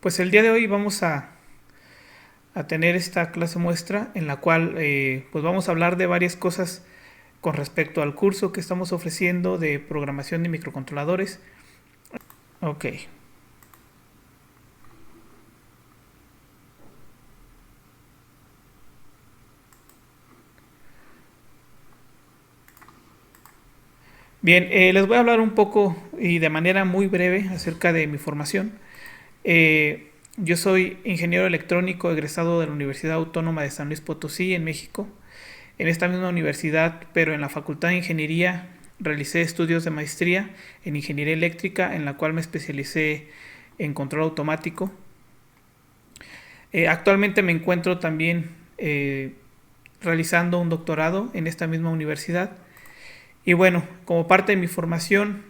Pues el día de hoy vamos a tener esta clase muestra en la cual pues vamos a hablar de varias cosas con respecto al curso que estamos ofreciendo de programación de microcontroladores. Ok. Bien, les voy a hablar un poco y de manera muy breve acerca de mi formación. Yo soy ingeniero electrónico egresado de la Universidad Autónoma de San Luis Potosí, en México. En esta misma universidad, pero en la Facultad de Ingeniería, realicé estudios de maestría en Ingeniería Eléctrica, en la cual me especialicé en control automático. Actualmente me encuentro también realizando un doctorado en esta misma universidad. Y bueno, como parte de mi formación,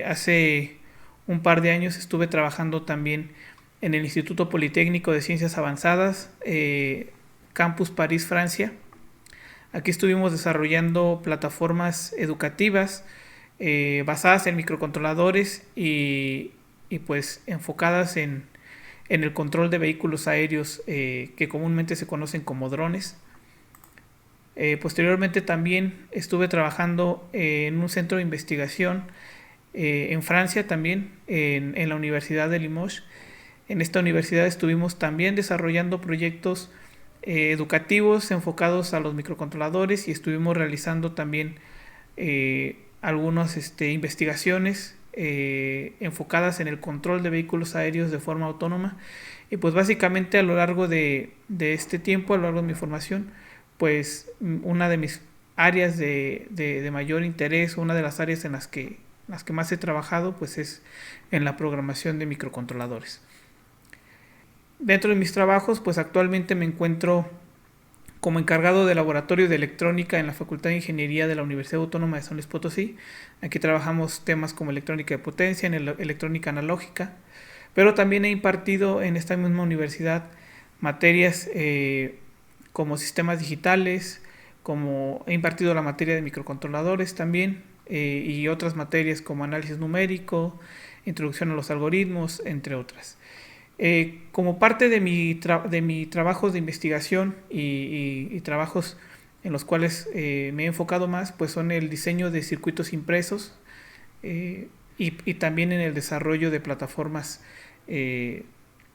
hace un par de años estuve trabajando también en el Instituto Politécnico de Ciencias Avanzadas, Campus París, Francia. Aquí estuvimos desarrollando plataformas educativas basadas en microcontroladores y pues enfocadas en el control de vehículos aéreos que comúnmente se conocen como drones. Posteriormente también estuve trabajando en un centro de investigación en Francia también, en la Universidad de Limoges. En esta universidad estuvimos también desarrollando proyectos educativos enfocados a los microcontroladores y estuvimos realizando también algunas investigaciones enfocadas en el control de vehículos aéreos de forma autónoma. Y pues básicamente a lo largo de este tiempo, a lo largo de mi formación, pues una de mis áreas de mayor interés, una de las áreas en las que más he trabajado, pues es en la programación de microcontroladores. Dentro de mis trabajos, pues actualmente me encuentro como encargado de laboratorio de electrónica en la Facultad de Ingeniería de la Universidad Autónoma de San Luis Potosí. Aquí trabajamos temas como electrónica de potencia, en electrónica analógica, pero también he impartido en esta misma universidad materias como sistemas digitales, como he impartido la materia de microcontroladores también, y otras materias como análisis numérico, introducción a los algoritmos, entre otras. Como parte de mi trabajo de investigación y trabajos en los cuales me he enfocado más, pues son el diseño de circuitos impresos y también en el desarrollo de plataformas de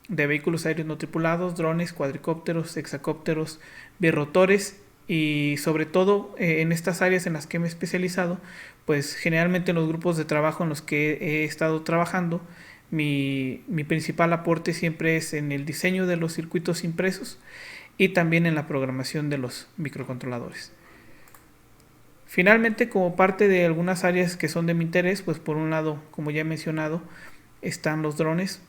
vehículos aéreos no tripulados, drones, cuadricópteros, hexacópteros, birrotores y sobre todo en estas áreas en las que me he especializado, pues generalmente en los grupos de trabajo en los que he estado trabajando, mi principal aporte siempre es en el diseño de los circuitos impresos y también en la programación de los microcontroladores. Finalmente, como parte de algunas áreas que son de mi interés, pues por un lado, como ya he mencionado, están los drones.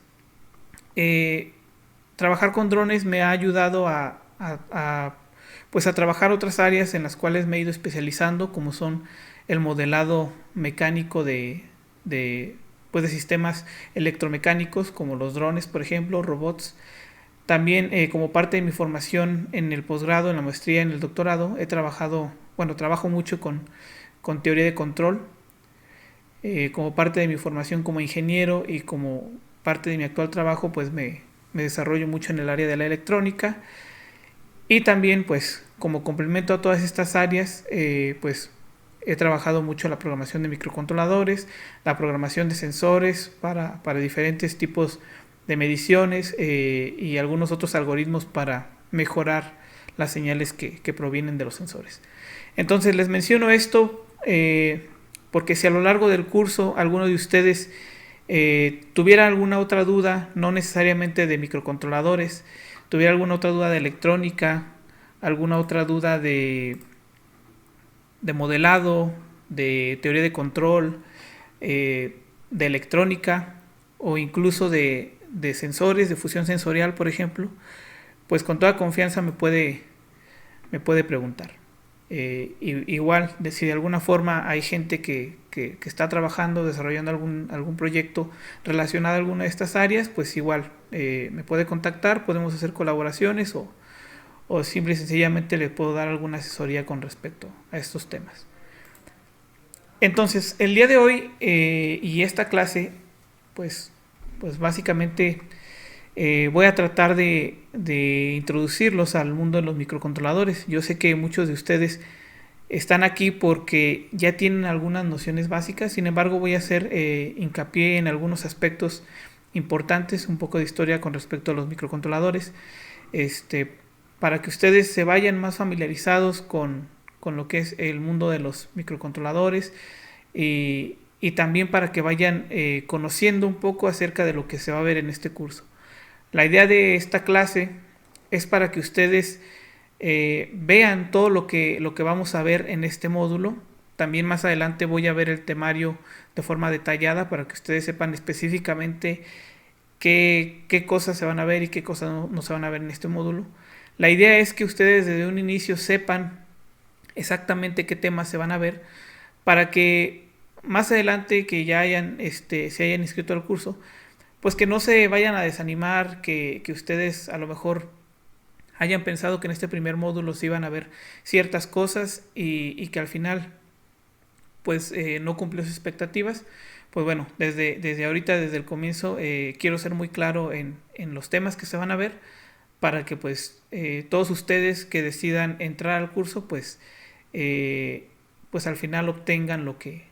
Trabajar con drones me ha ayudado pues a trabajar otras áreas en las cuales me he ido especializando, como son el modelado mecánico pues de sistemas electromecánicos, como los drones, por ejemplo, robots. También como parte de mi formación en el posgrado, en la maestría, en el doctorado, trabajo mucho con teoría de control. Como parte de mi formación como ingeniero y como parte de mi actual trabajo, pues me desarrollo mucho en el área de la electrónica. Y también, pues, como complemento a todas estas áreas, pues he trabajado mucho la programación de microcontroladores, la programación de sensores para diferentes tipos de mediciones y algunos otros algoritmos para mejorar las señales que provienen de los sensores. Entonces les menciono esto porque si a lo largo del curso alguno de ustedes tuviera alguna otra duda, no necesariamente de microcontroladores, tuviera alguna otra duda de electrónica, alguna otra duda de modelado, de teoría de control, de electrónica o incluso de sensores, de fusión sensorial, por ejemplo, pues con toda confianza me puede preguntar. Igual, si de alguna forma hay gente que está trabajando, desarrollando algún proyecto relacionado a alguna de estas áreas, pues igual me puede contactar, podemos hacer colaboraciones o simple y sencillamente le puedo dar alguna asesoría con respecto a estos temas. Entonces, el día de hoy y esta clase, pues básicamente Voy a tratar de introducirlos al mundo de los microcontroladores. Yo sé que muchos de ustedes están aquí porque ya tienen algunas nociones básicas, sin embargo voy a hacer hincapié en algunos aspectos importantes, un poco de historia con respecto a los microcontroladores, para que ustedes se vayan más familiarizados con lo que es el mundo de los microcontroladores y también para que vayan conociendo un poco acerca de lo que se va a ver en este curso. La idea de esta clase es para que ustedes vean todo lo que vamos a ver en este módulo. También más adelante voy a ver el temario de forma detallada para que ustedes sepan específicamente qué cosas se van a ver y qué cosas no se van a ver en este módulo. La idea es que ustedes desde un inicio sepan exactamente qué temas se van a ver para que más adelante que ya se hayan inscrito al curso, pues que no se vayan a desanimar, que ustedes a lo mejor hayan pensado que en este primer módulo se iban a ver ciertas cosas y que al final pues no cumplió sus expectativas. Pues bueno, desde ahorita, desde el comienzo, quiero ser muy claro en los temas que se van a ver para que pues todos ustedes que decidan entrar al curso pues pues al final obtengan lo que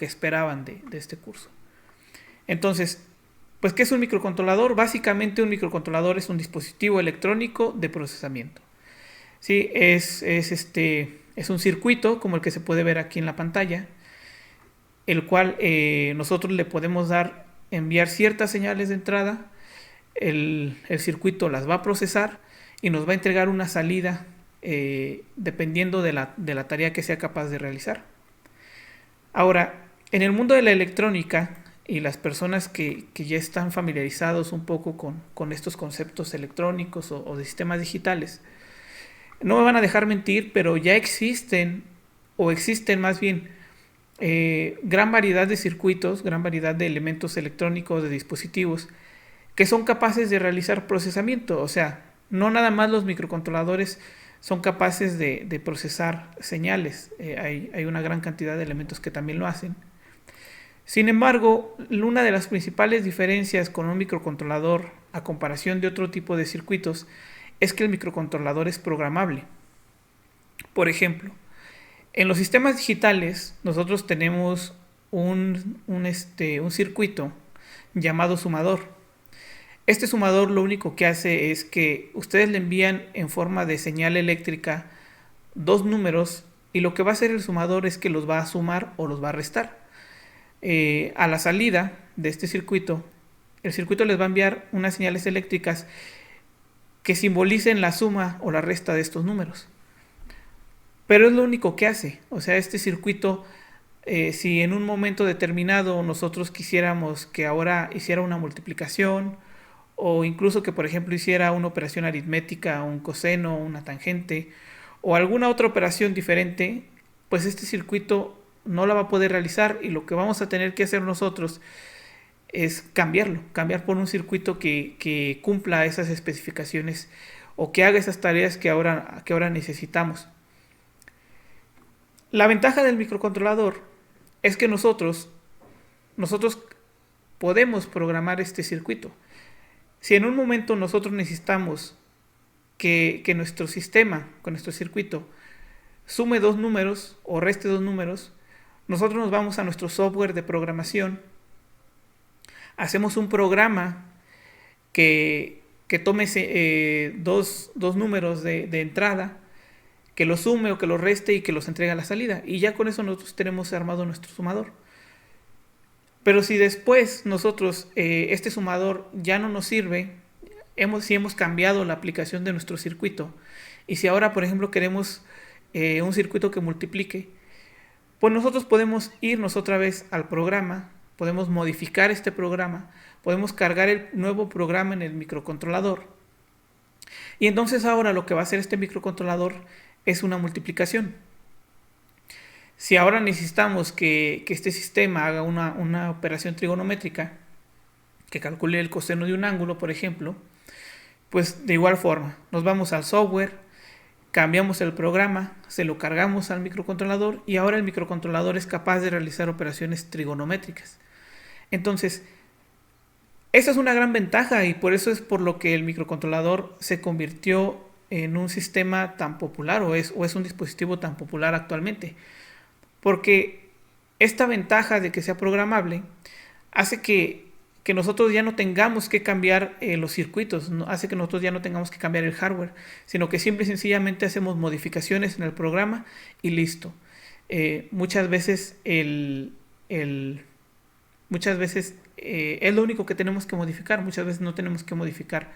esperaban de este curso. Entonces, pues, ¿qué es un microcontrolador? Básicamente un microcontrolador es un dispositivo electrónico de procesamiento. Sí, es un circuito como el que se puede ver aquí en la pantalla, el cual nosotros le podemos enviar ciertas señales de entrada, el circuito las va a procesar y nos va a entregar una salida dependiendo de la tarea que sea capaz de realizar. Ahora, en el mundo de la electrónica, y las personas que ya están familiarizados un poco con estos conceptos electrónicos o de sistemas digitales, no me van a dejar mentir, pero ya existen más bien gran variedad de circuitos, gran variedad de elementos electrónicos, de dispositivos, que son capaces de realizar procesamiento. O sea, no nada más los microcontroladores son capaces de procesar señales, hay una gran cantidad de elementos que también lo hacen. Sin embargo, una de las principales diferencias con un microcontrolador a comparación de otro tipo de circuitos es que el microcontrolador es programable. Por ejemplo, en los sistemas digitales nosotros tenemos un circuito llamado sumador. Este sumador lo único que hace es que ustedes le envían en forma de señal eléctrica dos números y lo que va a hacer el sumador es que los va a sumar o los va a restar. A la salida de este circuito, el circuito les va a enviar unas señales eléctricas que simbolicen la suma o la resta de estos números. Pero es lo único que hace. O sea, este circuito, si en un momento determinado nosotros quisiéramos que ahora hiciera una multiplicación o incluso que por ejemplo hiciera una operación aritmética, un coseno, una tangente o alguna otra operación diferente, pues este circuito no la va a poder realizar y lo que vamos a tener que hacer nosotros es cambiar por un circuito que cumpla esas especificaciones o que haga esas tareas que ahora necesitamos. La ventaja del microcontrolador es que nosotros podemos programar este circuito. Si en un momento nosotros necesitamos que nuestro sistema, con nuestro circuito, sume dos números o reste dos números, nosotros nos vamos a nuestro software de programación, hacemos un programa que tome dos números de entrada, que los sume o que los reste y que los entregue a la salida. Y ya con eso nosotros tenemos armado nuestro sumador. Pero si después nosotros, este sumador ya no nos sirve, si hemos cambiado la aplicación de nuestro circuito, y si ahora, por ejemplo, queremos un circuito que multiplique, pues nosotros podemos irnos otra vez al programa, podemos modificar este programa, podemos cargar el nuevo programa en el microcontrolador. Y entonces ahora lo que va a hacer este microcontrolador es una multiplicación. Si ahora necesitamos que este sistema haga una operación trigonométrica, que calcule el coseno de un ángulo, por ejemplo, pues de igual forma, nos vamos al software, cambiamos el programa, se lo cargamos al microcontrolador y ahora el microcontrolador es capaz de realizar operaciones trigonométricas. Entonces, Esa es una gran ventaja y por eso es por lo que el microcontrolador se convirtió en un sistema tan popular o es un dispositivo tan popular actualmente. Porque esta ventaja de que sea programable hace que nosotros ya no tengamos que cambiar los circuitos, ¿no? Hace que nosotros ya no tengamos que cambiar el hardware, sino que simple y sencillamente hacemos modificaciones en el programa y listo. Muchas veces muchas veces es lo único que tenemos que modificar, muchas veces no tenemos que modificar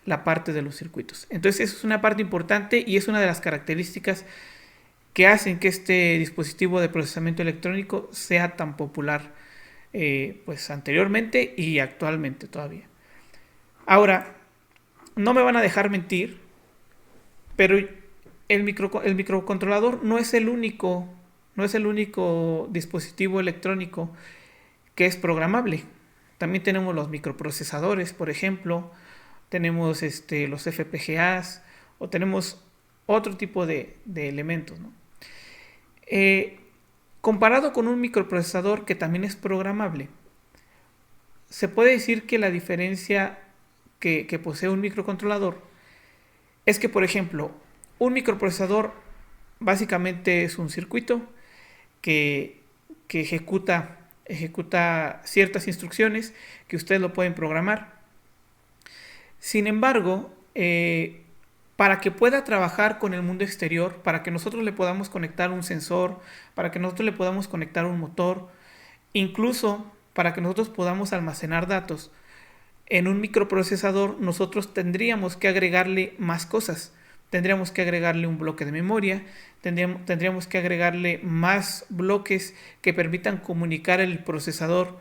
la parte de los circuitos. Entonces eso es una parte importante y es una de las características que hacen que este dispositivo de procesamiento electrónico sea tan popular pues anteriormente y actualmente todavía. Ahora, no me van a dejar mentir, pero el microcontrolador no es el único dispositivo electrónico que es programable. También tenemos los microprocesadores, por ejemplo, tenemos los FPGAs o tenemos otro tipo de elementos, ¿no? Comparado con un microprocesador que también es programable, se puede decir que la diferencia que posee un microcontrolador es que, por ejemplo, un microprocesador básicamente es un circuito que, que ejecuta ciertas instrucciones que ustedes lo pueden programar. Sin embargo, para que pueda trabajar con el mundo exterior, para que nosotros le podamos conectar un sensor, para que nosotros le podamos conectar un motor, incluso para que nosotros podamos almacenar datos, en un microprocesador nosotros tendríamos que agregarle más cosas. Tendríamos que agregarle un bloque de memoria, tendríamos que agregarle más bloques que permitan comunicar el procesador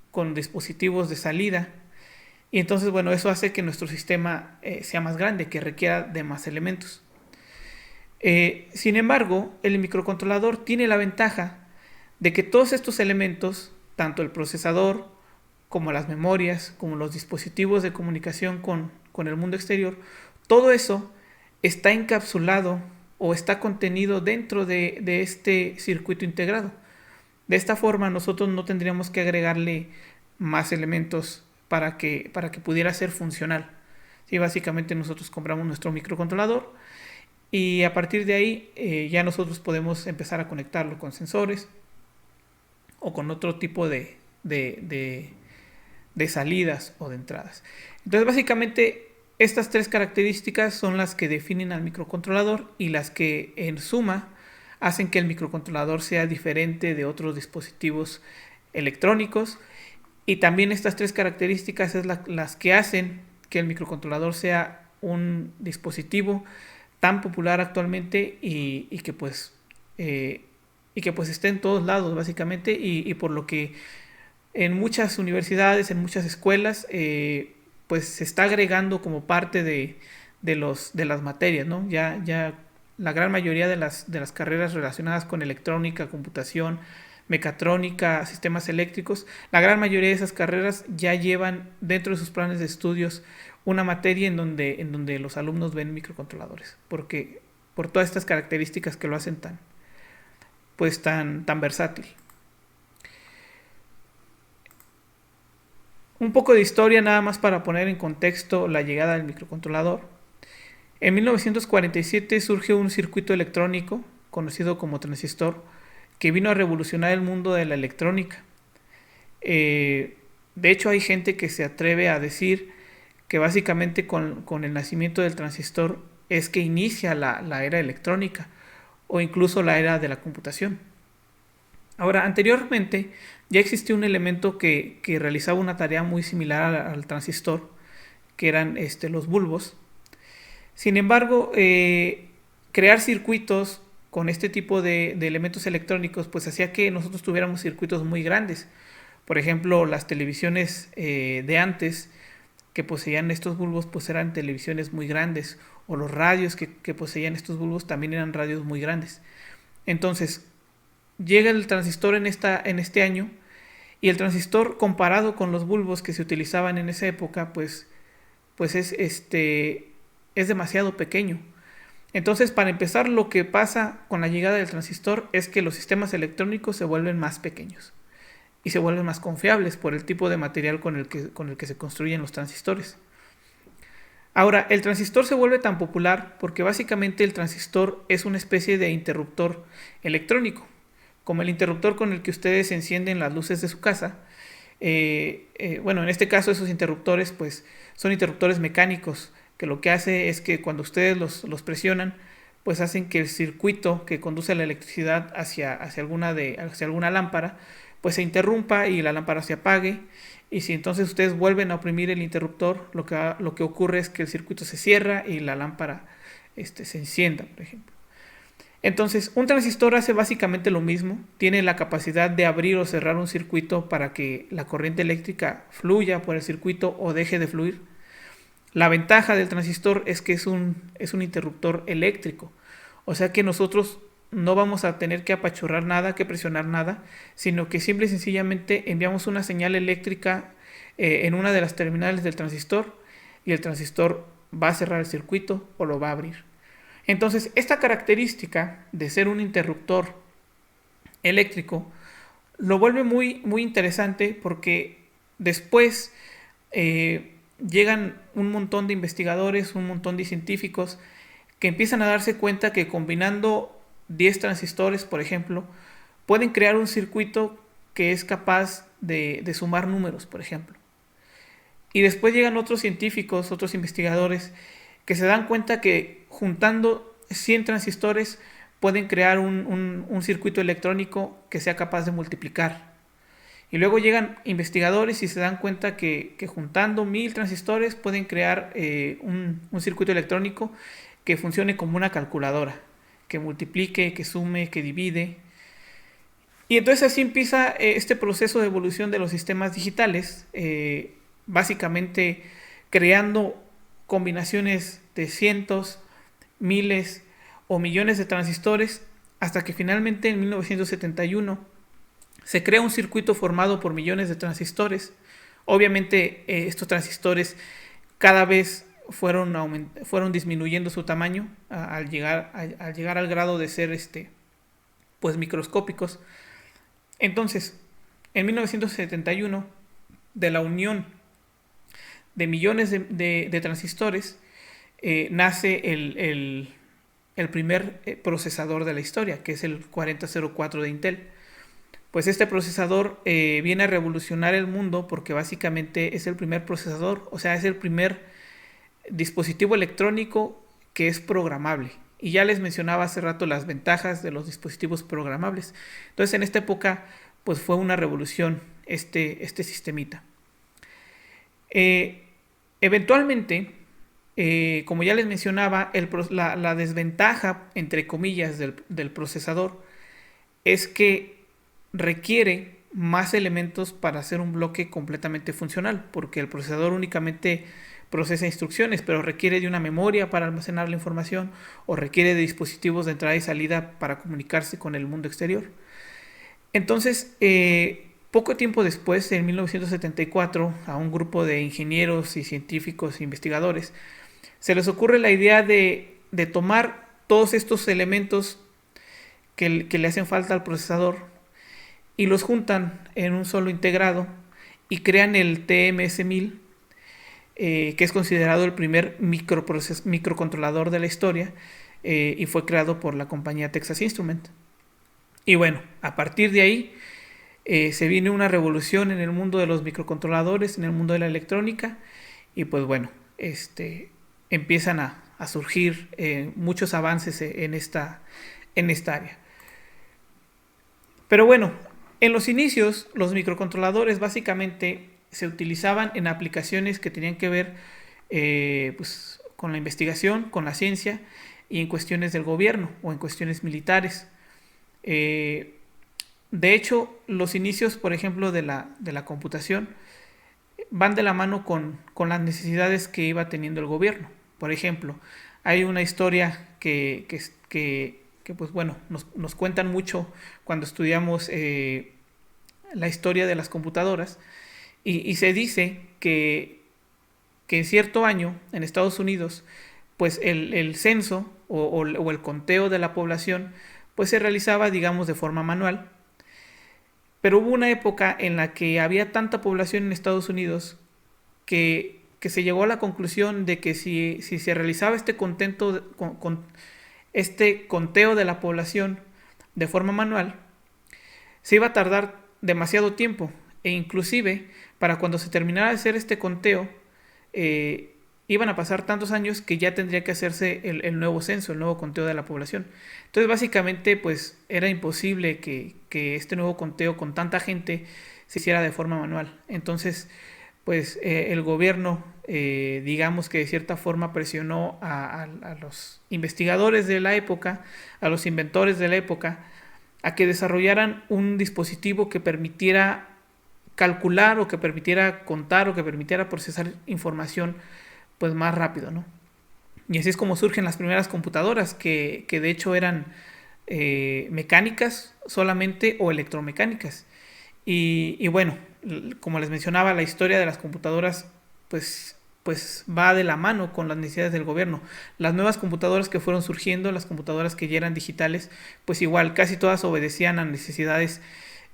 con dispositivos de salida. Y entonces, bueno, eso hace que nuestro sistema sea más grande, que requiera de más elementos. Sin embargo, el microcontrolador tiene la ventaja de que todos estos elementos, tanto el procesador como las memorias, como los dispositivos de comunicación con el mundo exterior, todo eso está encapsulado o está contenido dentro de este circuito integrado. De esta forma nosotros no tendríamos que agregarle más elementos para que pudiera ser funcional. Sí, básicamente nosotros compramos nuestro microcontrolador y a partir de ahí ya nosotros podemos empezar a conectarlo con sensores o con otro tipo de salidas o de entradas. Entonces básicamente estas tres características son las que definen al microcontrolador y las que en suma hacen que el microcontrolador sea diferente de otros dispositivos electrónicos. Y también estas tres características es las que hacen que el microcontrolador sea un dispositivo tan popular actualmente y que pues esté en todos lados básicamente y por lo que en muchas universidades, en muchas escuelas pues se está agregando como parte de las materias, ¿no? Ya la gran mayoría de las carreras relacionadas con electrónica, computación, mecatrónica, sistemas eléctricos, la gran mayoría de esas carreras ya llevan dentro de sus planes de estudios una materia en donde los alumnos ven microcontroladores, porque por todas estas características que lo hacen tan versátil. Un poco de historia nada más para poner en contexto la llegada del microcontrolador. En 1947 surge un circuito electrónico conocido como transistor que vino a revolucionar el mundo de la electrónica. De hecho hay gente que se atreve a decir que básicamente con el nacimiento del transistor es que inicia la era electrónica o incluso la era de la computación. Ahora, anteriormente ya existía un elemento que realizaba una tarea muy similar al transistor, que eran los bulbos. Sin embargo, crear circuitos con este tipo de elementos electrónicos pues hacía que nosotros tuviéramos circuitos muy grandes. Por ejemplo, las televisiones de antes que poseían estos bulbos pues eran televisiones muy grandes, o los radios que poseían estos bulbos también eran radios muy grandes. Entonces, llega el transistor en este año y el transistor comparado con los bulbos que se utilizaban en esa época pues es demasiado pequeño. Entonces, para empezar, lo que pasa con la llegada del transistor es que los sistemas electrónicos se vuelven más pequeños. y se vuelven más confiables por el tipo de material con el que se construyen los transistores. Ahora, el transistor se vuelve tan popular porque básicamente el transistor es una especie de interruptor electrónico, como el interruptor con el que ustedes encienden las luces de su casa. Bueno, en este caso esos interruptores pues son interruptores mecánicos, que lo que hace es que cuando ustedes los presionan, pues hacen que el circuito que conduce la electricidad hacia alguna lámpara, pues se interrumpa y la lámpara se apague. Y si entonces ustedes vuelven a oprimir el interruptor, lo que ocurre es que el circuito se cierra y la lámpara se encienda, por ejemplo. Entonces, un transistor hace básicamente lo mismo. Tiene la capacidad de abrir o cerrar un circuito para que la corriente eléctrica fluya por el circuito o deje de fluir. La ventaja del transistor es que es un interruptor eléctrico. O sea que nosotros no vamos a tener que apachurrar nada, que presionar nada, sino que simple y sencillamente enviamos una señal eléctrica en una de las terminales del transistor y el transistor va a cerrar el circuito o lo va a abrir. Entonces, esta característica de ser un interruptor eléctrico lo vuelve muy, muy interesante porque después llegan un montón de investigadores, un montón de científicos que empiezan a darse cuenta que combinando 10 transistores, por ejemplo, pueden crear un circuito que es capaz de sumar números, por ejemplo. Y después llegan otros científicos, otros investigadores, que se dan cuenta que juntando 100 transistores pueden crear un circuito electrónico que sea capaz de multiplicar. Y luego llegan investigadores y se dan cuenta que juntando 1000 transistores pueden crear un circuito electrónico que funcione como una calculadora, que multiplique, que sume, que divide. Y entonces así empieza este proceso de evolución de los sistemas digitales, básicamente creando combinaciones de cientos, miles o millones de transistores, hasta que finalmente en 1971 se crea un circuito formado por millones de transistores. Obviamente estos transistores cada vez fueron disminuyendo su tamaño al llegar al grado de ser pues microscópicos. Entonces, en 1971, de la unión de millones de transistores, nace el primer procesador de la historia, que es el 4004 de Intel. Pues este procesador viene a revolucionar el mundo porque básicamente es el primer procesador, o sea, es el primer dispositivo electrónico que es programable. Y ya les mencionaba hace rato las ventajas de los dispositivos programables. Entonces en esta época pues fue una revolución este sistemita. Eventualmente, como ya les mencionaba, la desventaja, entre comillas, del procesador es que requiere más elementos para hacer un bloque completamente funcional, porque el procesador únicamente procesa instrucciones, pero requiere de una memoria para almacenar la información o requiere de dispositivos de entrada y salida para comunicarse con el mundo exterior. Entonces, poco tiempo después, en 1974, a un grupo de ingenieros y científicos e investigadores se les ocurre la idea de tomar todos estos elementos que le hacen falta al procesador y los juntan en un solo integrado y crean el TMS-1000, que es considerado el primer microcontrolador de la historia y fue creado por la compañía Texas Instruments. Y bueno, a partir de ahí se viene una revolución en el mundo de los microcontroladores, en el mundo de la electrónica, y pues bueno, empiezan a surgir muchos avances en esta área. Pero bueno, en los inicios los microcontroladores básicamente se utilizaban en aplicaciones que tenían que ver pues, con la investigación, con la ciencia y en cuestiones del gobierno o en cuestiones militares. De hecho, los inicios, por ejemplo, de la computación van de la mano con las necesidades que iba teniendo el gobierno. Por ejemplo, hay una historia que pues bueno, nos cuentan mucho cuando estudiamos la historia de las computadoras y se dice que en cierto año en Estados Unidos pues el censo o el conteo de la población pues se realizaba digamos de forma manual Pero hubo una época en la que había tanta población en Estados Unidos que se llegó a la conclusión de que si se realizaba este conteo de la población de forma manual, se iba a tardar demasiado tiempo, e inclusive para cuando se terminara de hacer este conteo, iban a pasar tantos años que ya tendría que hacerse el nuevo censo, el nuevo conteo de la población. Entonces básicamente pues era imposible que este nuevo conteo con tanta gente se hiciera de forma manual. Entonces pues el gobierno, digamos que de cierta forma presionó a los investigadores de la época, a los inventores de la época, a que desarrollaran un dispositivo que permitiera calcular o que permitiera contar o que permitiera procesar información pues más rápido, ¿no? Y así es como surgen las primeras computadoras que de hecho eran mecánicas solamente o electromecánicas. Y bueno, como les mencionaba, la historia de las computadoras pues va de la mano con las necesidades del gobierno. Las nuevas computadoras que fueron surgiendo, las computadoras que ya eran digitales, pues igual casi todas obedecían a necesidades,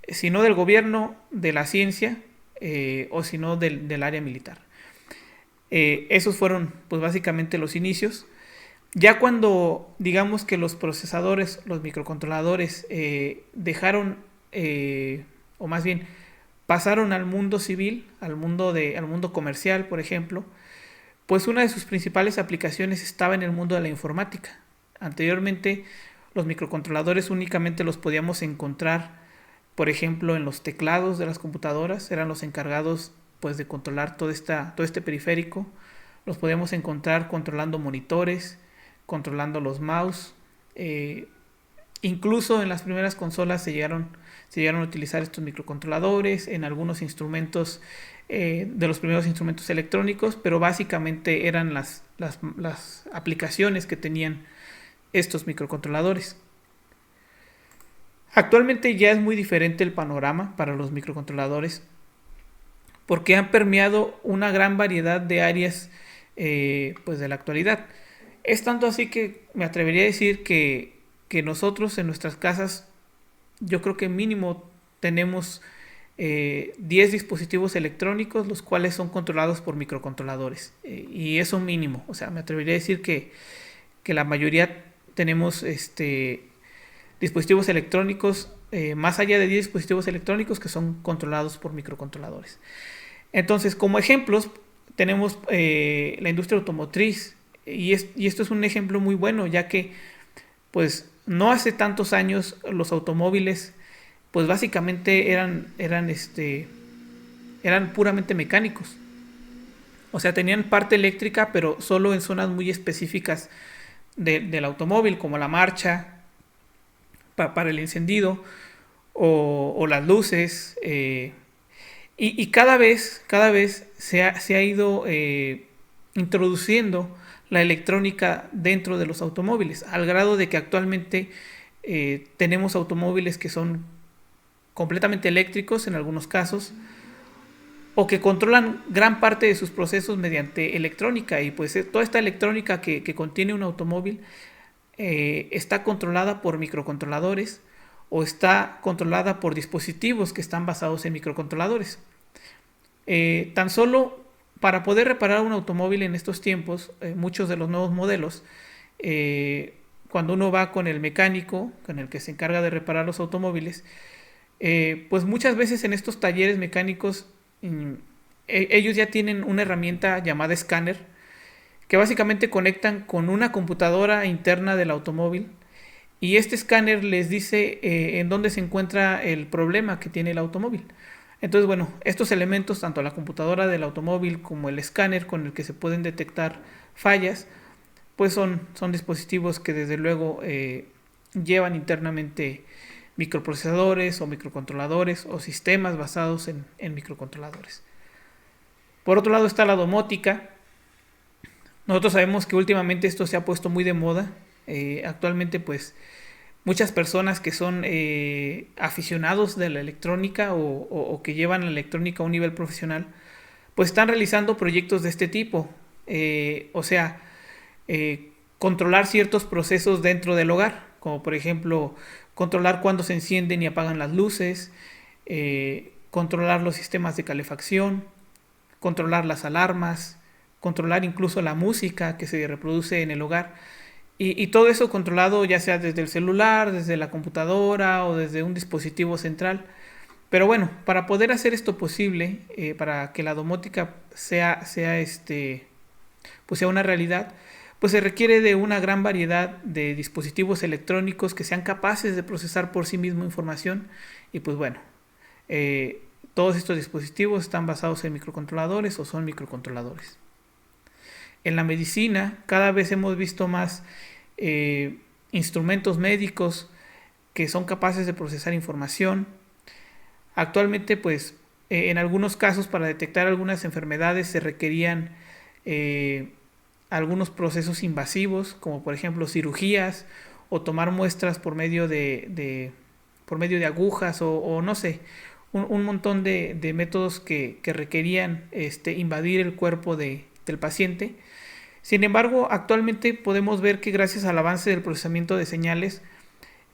si no del gobierno, de la ciencia, o si no del área militar. Esos fueron pues básicamente los inicios. Ya cuando digamos que los procesadores, los microcontroladores dejaron, o más bien pasaron al mundo civil, al mundo comercial, por ejemplo, pues una de sus principales aplicaciones estaba en el mundo de la informática. Anteriormente los microcontroladores únicamente los podíamos encontrar, por ejemplo, en los teclados de las computadoras, eran los encargados pues de controlar todo este periférico. Los podíamos encontrar controlando monitores, controlando los mouse. Incluso en las primeras consolas se llegaron a utilizar estos microcontroladores en algunos instrumentos, de los primeros instrumentos electrónicos, pero básicamente eran las aplicaciones que tenían estos microcontroladores. Actualmente ya es muy diferente el panorama para los microcontroladores porque han permeado una gran variedad de áreas, pues de la actualidad. Es tanto así que me atrevería a decir que nosotros en nuestras casas, yo creo que mínimo tenemos 10 dispositivos electrónicos, los cuales son controlados por microcontroladores. Y eso mínimo, o sea, me atrevería a decir que la mayoría tenemos dispositivos electrónicos, más allá de 10 dispositivos electrónicos que son controlados por microcontroladores. Entonces, como ejemplos, tenemos la industria automotriz, y esto es un ejemplo muy bueno, ya que pues no hace tantos años los automóviles pues básicamente eran puramente mecánicos. O sea, tenían parte eléctrica, pero solo en zonas muy específicas del automóvil, como la marcha, para el encendido, o las luces. Y cada vez se ha ido introduciendo la electrónica dentro de los automóviles, al grado de que actualmente tenemos automóviles que son completamente eléctricos en algunos casos, o que controlan gran parte de sus procesos mediante electrónica. Y pues toda esta electrónica que contiene un automóvil está controlada por microcontroladores o está controlada por dispositivos que están basados en microcontroladores. Tan solo para poder reparar un automóvil en estos tiempos, muchos de los nuevos modelos, cuando uno va con el mecánico, con el que se encarga de reparar los automóviles, pues muchas veces en estos talleres mecánicos ellos ya tienen una herramienta llamada escáner, que básicamente conectan con una computadora interna del automóvil, y este escáner les dice en dónde se encuentra el problema que tiene el automóvil. Entonces, bueno, estos elementos, tanto la computadora del automóvil como el escáner con el que se pueden detectar fallas, pues son dispositivos que desde luego llevan internamente microprocesadores o microcontroladores o sistemas basados en microcontroladores. Por otro lado está la domótica. Nosotros sabemos que últimamente esto se ha puesto muy de moda. Actualmente pues muchas personas que son aficionados de la electrónica o que llevan la electrónica a un nivel profesional, pues están realizando proyectos de este tipo. O sea, controlar ciertos procesos dentro del hogar, como por ejemplo controlar cuándo se encienden y apagan las luces, controlar los sistemas de calefacción, controlar las alarmas, controlar incluso la música que se reproduce en el hogar. Y todo eso controlado ya sea desde el celular, desde la computadora o desde un dispositivo central. Pero bueno, para poder hacer esto posible, para que la domótica pues sea una realidad, pues se requiere de una gran variedad de dispositivos electrónicos que sean capaces de procesar por sí mismo información. Y pues bueno, eh, todos estos dispositivos están basados en microcontroladores o son microcontroladores. En la medicina cada vez hemos visto más instrumentos médicos que son capaces de procesar información. Actualmente, pues, en algunos casos para detectar algunas enfermedades se requerían eh, algunos procesos invasivos, como por ejemplo cirugías o tomar muestras por medio de agujas o no sé, un montón de métodos que requerían invadir el cuerpo del paciente. Sin embargo, actualmente podemos ver que gracias al avance del procesamiento de señales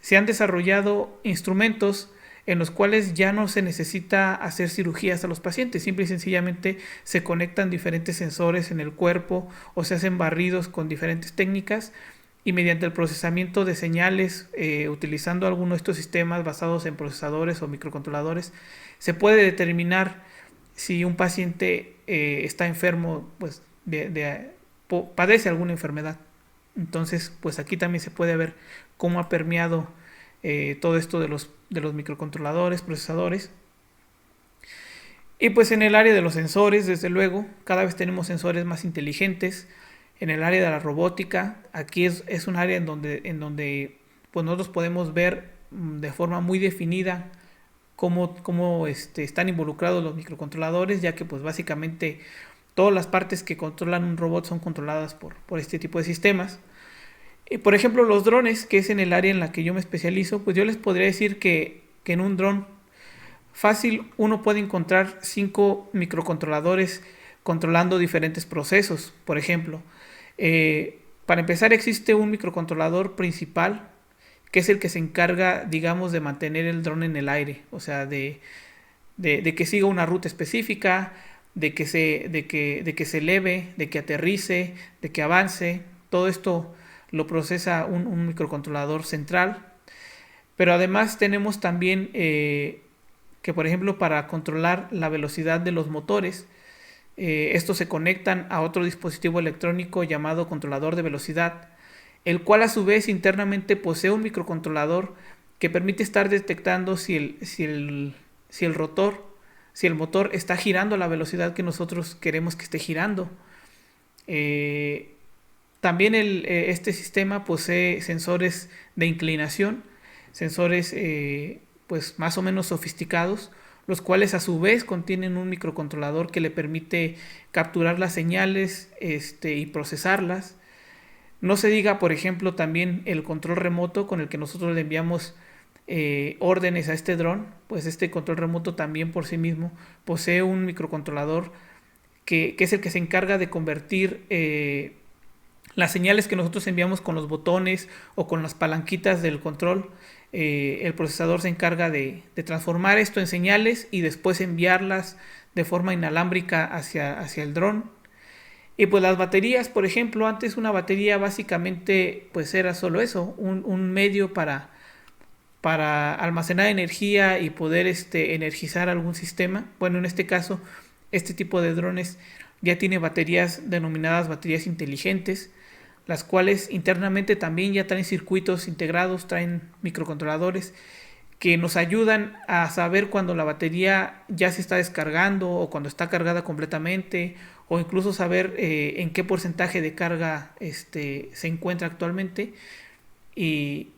se han desarrollado instrumentos en los cuales ya no se necesita hacer cirugías a los pacientes, simple y sencillamente se conectan diferentes sensores en el cuerpo o se hacen barridos con diferentes técnicas y mediante el procesamiento de señales, utilizando alguno de estos sistemas basados en procesadores o microcontroladores, se puede determinar si un paciente está enfermo, pues padece alguna enfermedad. Entonces, pues aquí también se puede ver cómo ha permeado todo esto de los microcontroladores, procesadores. Y pues en el área de los sensores, desde luego, cada vez tenemos sensores más inteligentes. En el área de la robótica, aquí es un área en donde pues nosotros podemos ver de forma muy definida cómo están involucrados los microcontroladores, ya que pues básicamente todas las partes que controlan un robot son controladas por este tipo de sistemas. Por ejemplo, los drones, que es en el área en la que yo me especializo, pues yo les podría decir que en un dron fácil uno puede encontrar 5 microcontroladores controlando diferentes procesos. Por ejemplo, para empezar existe un microcontrolador principal que es el que se encarga, digamos, de mantener el dron en el aire, o sea, de que siga una ruta específica, de que se eleve, de que aterrice, de que avance. Todo esto lo procesa un microcontrolador central. Pero además tenemos también que, por ejemplo, para controlar la velocidad de los motores, estos se conectan a otro dispositivo electrónico llamado controlador de velocidad, el cual a su vez internamente posee un microcontrolador que permite estar detectando si el rotor, si el motor está girando a la velocidad que nosotros queremos que esté girando. También este sistema posee sensores de inclinación, sensores pues más o menos sofisticados, los cuales a su vez contienen un microcontrolador que le permite capturar las señales y procesarlas. No se diga, por ejemplo, también el control remoto con el que nosotros le enviamos órdenes a este dron, pues este control remoto también por sí mismo posee un microcontrolador que es el que se encarga de convertir las señales que nosotros enviamos con los botones o con las palanquitas del control. El procesador se encarga de transformar esto en señales y después enviarlas de forma inalámbrica hacia el dron. Y pues las baterías, por ejemplo, antes una batería básicamente pues era solo eso, un medio para almacenar energía y poder energizar algún sistema. Bueno, en este caso, este tipo de drones ya tiene baterías denominadas baterías inteligentes, las cuales internamente también ya traen circuitos integrados, traen microcontroladores que nos ayudan a saber cuando la batería ya se está descargando o cuando está cargada completamente, o incluso saber en qué porcentaje de carga se encuentra actualmente. Y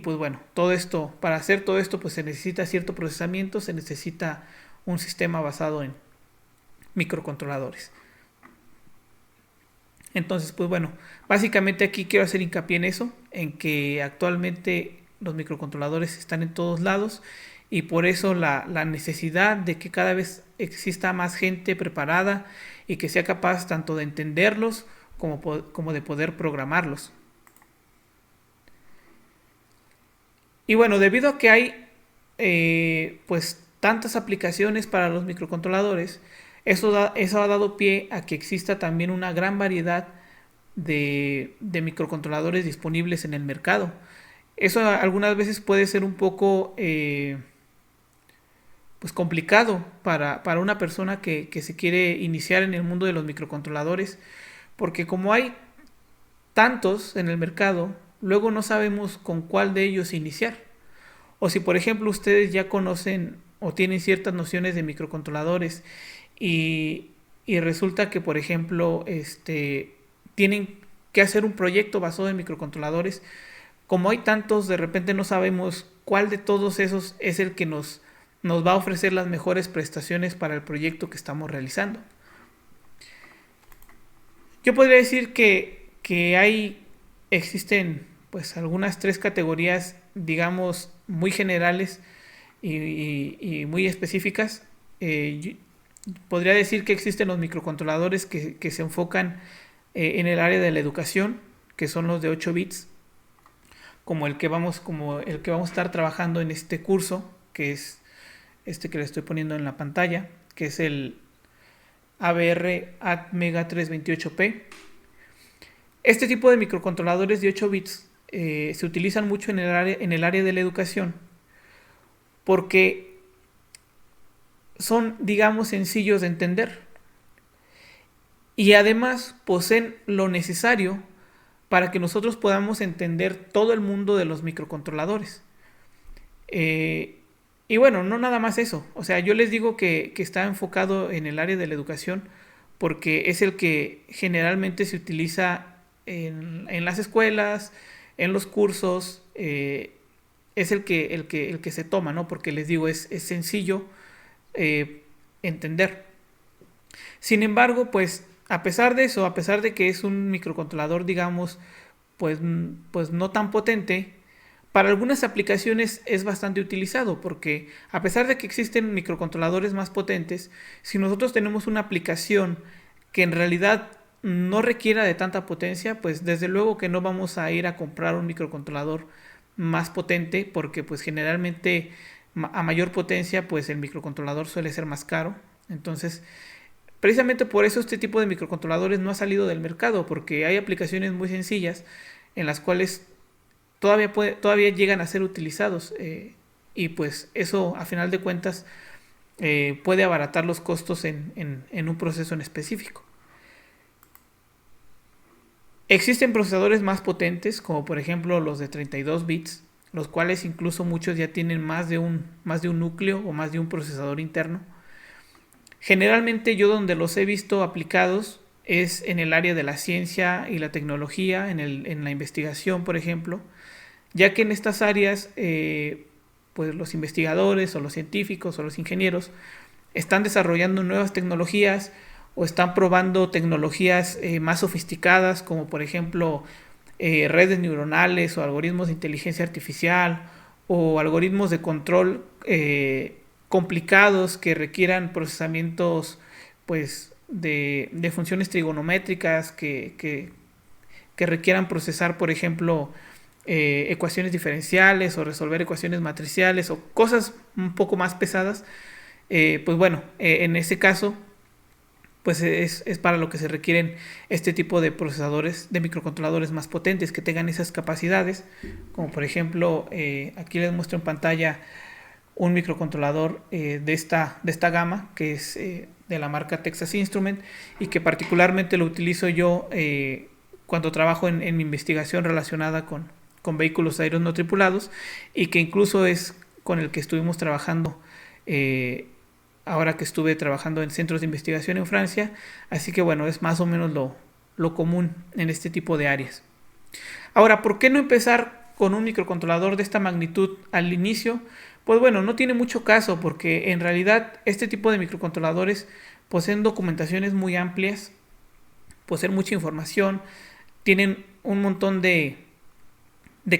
pues bueno, todo esto, para hacer todo esto, pues se necesita cierto procesamiento, se necesita un sistema basado en microcontroladores. Entonces, pues bueno, básicamente aquí quiero hacer hincapié en eso, en que actualmente los microcontroladores están en todos lados y por eso la necesidad de que cada vez exista más gente preparada y que sea capaz tanto de entenderlos como de poder programarlos. Y bueno, debido a que hay pues tantas aplicaciones para los microcontroladores, eso ha dado pie a que exista también una gran variedad de microcontroladores disponibles en el mercado. Eso algunas veces puede ser un poco pues complicado para una persona que se quiere iniciar en el mundo de los microcontroladores, porque como hay tantos en el mercado, luego no sabemos con cuál de ellos iniciar. O si por ejemplo ustedes ya conocen o tienen ciertas nociones de microcontroladores y resulta que por ejemplo tienen que hacer un proyecto basado en microcontroladores, como hay tantos, de repente no sabemos cuál de todos esos es el que nos va a ofrecer las mejores prestaciones para el proyecto que estamos realizando. Yo podría decir que existen pues algunas tres categorías, digamos, muy generales y muy específicas. Podría decir que existen los microcontroladores que se enfocan en el área de la educación, que son los de 8 bits, como el que vamos a estar trabajando en este curso, que es este que le estoy poniendo en la pantalla, que es el ABR Atmega 328P. Este tipo de microcontroladores de 8 bits se utilizan mucho en el área de la educación porque son, digamos, sencillos de entender y además poseen lo necesario para que nosotros podamos entender todo el mundo de los microcontroladores. Y bueno, no nada más eso. O sea, yo les digo que está enfocado en el área de la educación porque es el que generalmente se utiliza en las escuelas, en los cursos, es el que se toma, ¿no? Porque les digo, es sencillo entender. Sin embargo, pues a pesar de eso, a pesar de que es un microcontrolador, digamos, pues no tan potente, para algunas aplicaciones es bastante utilizado porque a pesar de que existen microcontroladores más potentes, si nosotros tenemos una aplicación que en realidad no requiera de tanta potencia, pues desde luego que no vamos a ir a comprar un microcontrolador más potente porque pues generalmente a mayor potencia pues el microcontrolador suele ser más caro. Entonces precisamente por eso este tipo de microcontroladores no ha salido del mercado, porque hay aplicaciones muy sencillas en las cuales todavía llegan a ser utilizados y pues eso a final de cuentas puede abaratar los costos en un proceso en específico. Existen procesadores más potentes, como por ejemplo los de 32 bits, los cuales incluso muchos ya tienen más de un núcleo o más de un procesador interno. Generalmente yo donde los he visto aplicados es en el área de la ciencia y la tecnología, en la investigación, por ejemplo, ya que en estas áreas pues los investigadores o los científicos o los ingenieros están desarrollando nuevas tecnologías o están probando tecnologías más sofisticadas, como por ejemplo redes neuronales o algoritmos de inteligencia artificial o algoritmos de control complicados que requieran procesamientos pues de funciones trigonométricas que requieran procesar por ejemplo ecuaciones diferenciales o resolver ecuaciones matriciales o cosas un poco más pesadas. Pues bueno, en ese caso pues es para lo que se requieren este tipo de procesadores, de microcontroladores más potentes que tengan esas capacidades, como por ejemplo aquí les muestro en pantalla un microcontrolador de esta gama que es de la marca Texas Instruments y que particularmente lo utilizo yo cuando trabajo en mi investigación relacionada con vehículos aéreos no tripulados y que incluso es con el que estuvimos trabajando ahora que estuve trabajando en centros de investigación en Francia. Así que bueno, es más o menos lo común en este tipo de áreas. Ahora, ¿por qué no empezar con un microcontrolador de esta magnitud al inicio? Pues bueno, no tiene mucho caso porque en realidad este tipo de microcontroladores poseen documentaciones muy amplias, poseen mucha información, tienen un montón de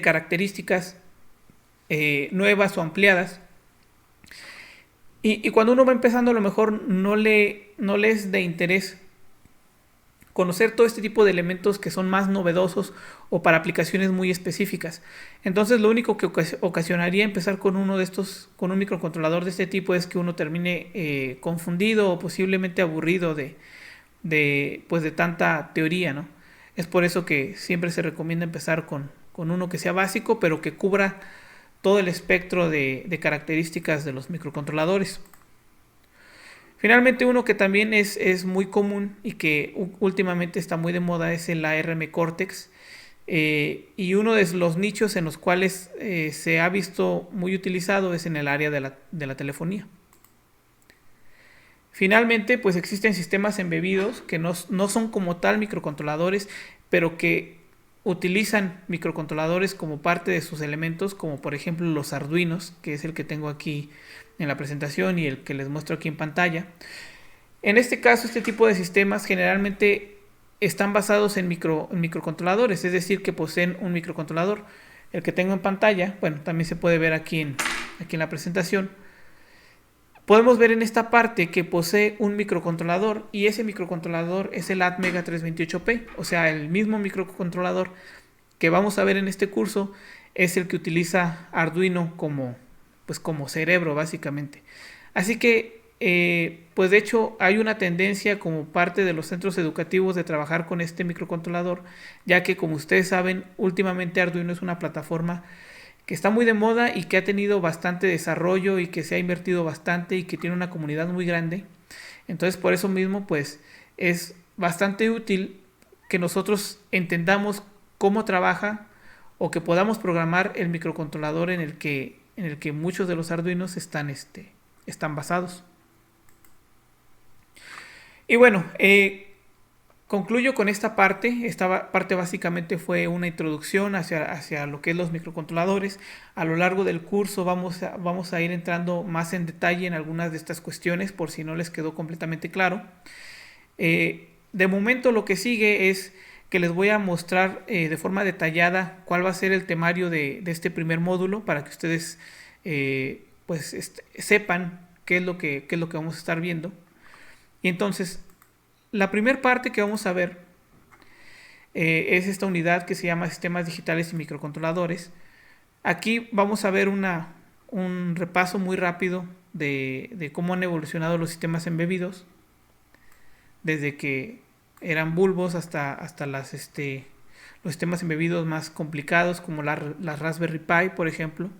características nuevas o ampliadas. Y cuando uno va empezando a lo mejor no le es de interés conocer todo este tipo de elementos que son más novedosos o para aplicaciones muy específicas. Entonces lo único que ocasionaría empezar con uno de estos, con un microcontrolador de este tipo, es que uno termine confundido o posiblemente aburrido pues de tanta teoría, ¿no? Es por eso que siempre se recomienda empezar con uno que sea básico, pero que cubra todo el espectro de características de los microcontroladores. Finalmente, uno que también es muy común y que últimamente está muy de moda es el ARM Cortex. Y uno de los nichos en los cuales se ha visto muy utilizado es en el área de la telefonía. Finalmente, pues existen sistemas embebidos que no son como tal microcontroladores, pero que utilizan microcontroladores como parte de sus elementos, como por ejemplo los Arduinos, que es el que tengo aquí en la presentación y el que les muestro aquí en pantalla. En este caso, este tipo de sistemas generalmente están basados en microcontroladores, es decir, que poseen un microcontrolador. El que tengo en pantalla, bueno, también se puede ver aquí en la presentación. Podemos ver en esta parte que posee un microcontrolador, y ese microcontrolador es el Atmega 328P, o sea, el mismo microcontrolador que vamos a ver en este curso es el que utiliza Arduino como cerebro, básicamente. Así que, pues de hecho hay una tendencia como parte de los centros educativos de trabajar con este microcontrolador, ya que, como ustedes saben, últimamente Arduino es una plataforma que está muy de moda y que ha tenido bastante desarrollo y que se ha invertido bastante y que tiene una comunidad muy grande. Entonces, por eso mismo, pues es bastante útil que nosotros entendamos cómo trabaja o que podamos programar el microcontrolador en el que muchos de los Arduinos están basados. Y bueno, concluyo con esta parte. Esta parte básicamente fue una introducción hacia lo que es los microcontroladores. A lo largo del curso vamos a ir entrando más en detalle en algunas de estas cuestiones, por si no les quedó completamente claro. De momento lo que sigue es que les voy a mostrar de forma detallada cuál va a ser el temario de este primer módulo, para que ustedes sepan qué es lo que vamos a estar viendo. Y entonces, la primera parte que vamos a ver es esta unidad que se llama Sistemas Digitales y Microcontroladores. Aquí vamos a ver un repaso muy rápido de cómo han evolucionado los sistemas embebidos, desde que eran bulbos hasta los sistemas embebidos más complicados, como las Raspberry Pi, por ejemplo.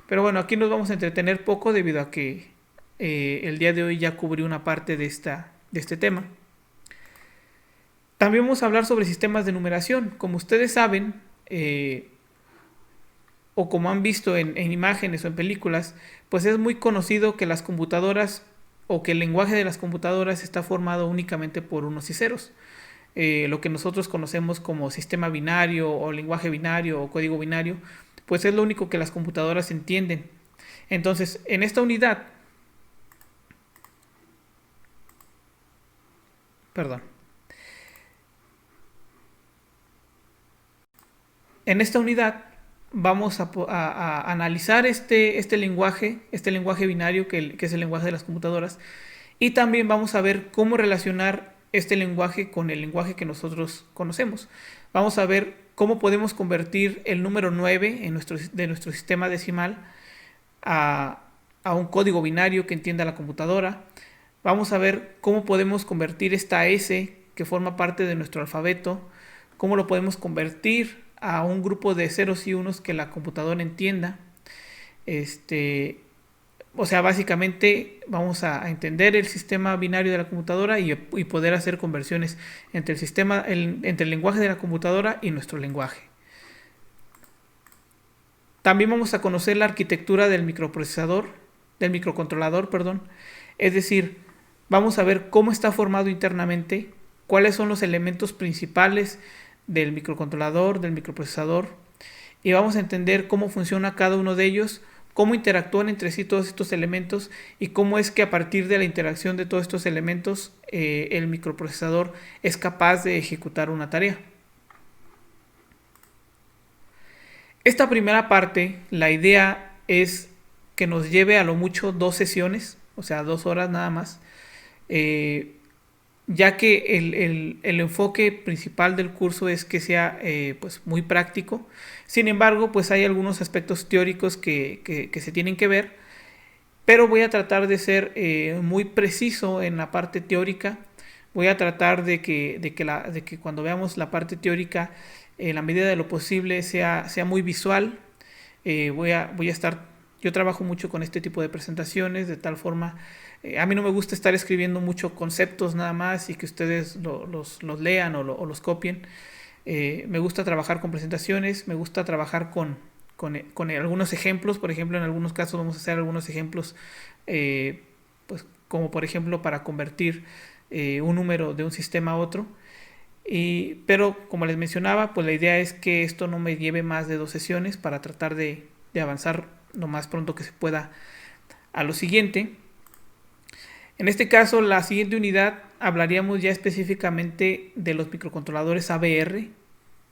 Pero bueno, aquí nos vamos a entretener poco, debido a que el día de hoy ya cubrí una parte de este tema. También vamos a hablar sobre sistemas de numeración. Como ustedes saben, o como han visto en imágenes o en películas, pues es muy conocido que las computadoras, o que el lenguaje de las computadoras está formado únicamente por unos y ceros. Lo que nosotros conocemos como sistema binario o lenguaje binario o código binario, pues es lo único que las computadoras entienden. Entonces, en esta unidad, vamos a analizar este lenguaje binario que es el lenguaje de las computadoras, y también vamos a ver cómo relacionar este lenguaje con el lenguaje que nosotros conocemos. Vamos a ver cómo podemos convertir el número 9 de nuestro sistema decimal a un código binario que entienda la computadora. Vamos a ver cómo podemos convertir esta S, que forma parte de nuestro alfabeto, cómo lo podemos convertir a un grupo de ceros y unos que la computadora entienda. O sea, básicamente vamos a entender el sistema binario de la computadora y poder hacer conversiones entre entre el lenguaje de la computadora y nuestro lenguaje. También vamos a conocer la arquitectura del microcontrolador, perdón. Es decir, vamos a ver cómo está formado internamente, cuáles son los elementos principales del microcontrolador, del microprocesador, y vamos a entender cómo funciona cada uno de ellos, cómo interactúan entre sí todos estos elementos, y cómo es que a partir de la interacción de todos estos elementos el microprocesador es capaz de ejecutar una tarea. Esta primera parte, la idea es que nos lleve a lo mucho 2 sesiones, o sea, 2 horas nada más. ya que el enfoque principal del curso es que sea pues muy práctico. Sin embargo, pues hay algunos aspectos teóricos que se tienen que ver, pero voy a tratar de ser muy preciso en la parte teórica. Voy a tratar de que cuando veamos la parte teórica, en la medida de lo posible, sea muy visual. Voy a estar, yo trabajo mucho con este tipo de presentaciones, de tal forma, a mí no me gusta estar escribiendo mucho conceptos nada más y que ustedes los lean o los copien. Me gusta trabajar con presentaciones, me gusta trabajar con algunos ejemplos. Por ejemplo, en algunos casos vamos a hacer algunos ejemplos, pues como por ejemplo para convertir un número de un sistema a otro. Pero como les mencionaba, pues la idea es que esto no me lleve más de 2 sesiones para tratar de avanzar lo más pronto que se pueda a lo siguiente. En este caso, la siguiente unidad hablaríamos ya específicamente de los microcontroladores AVR,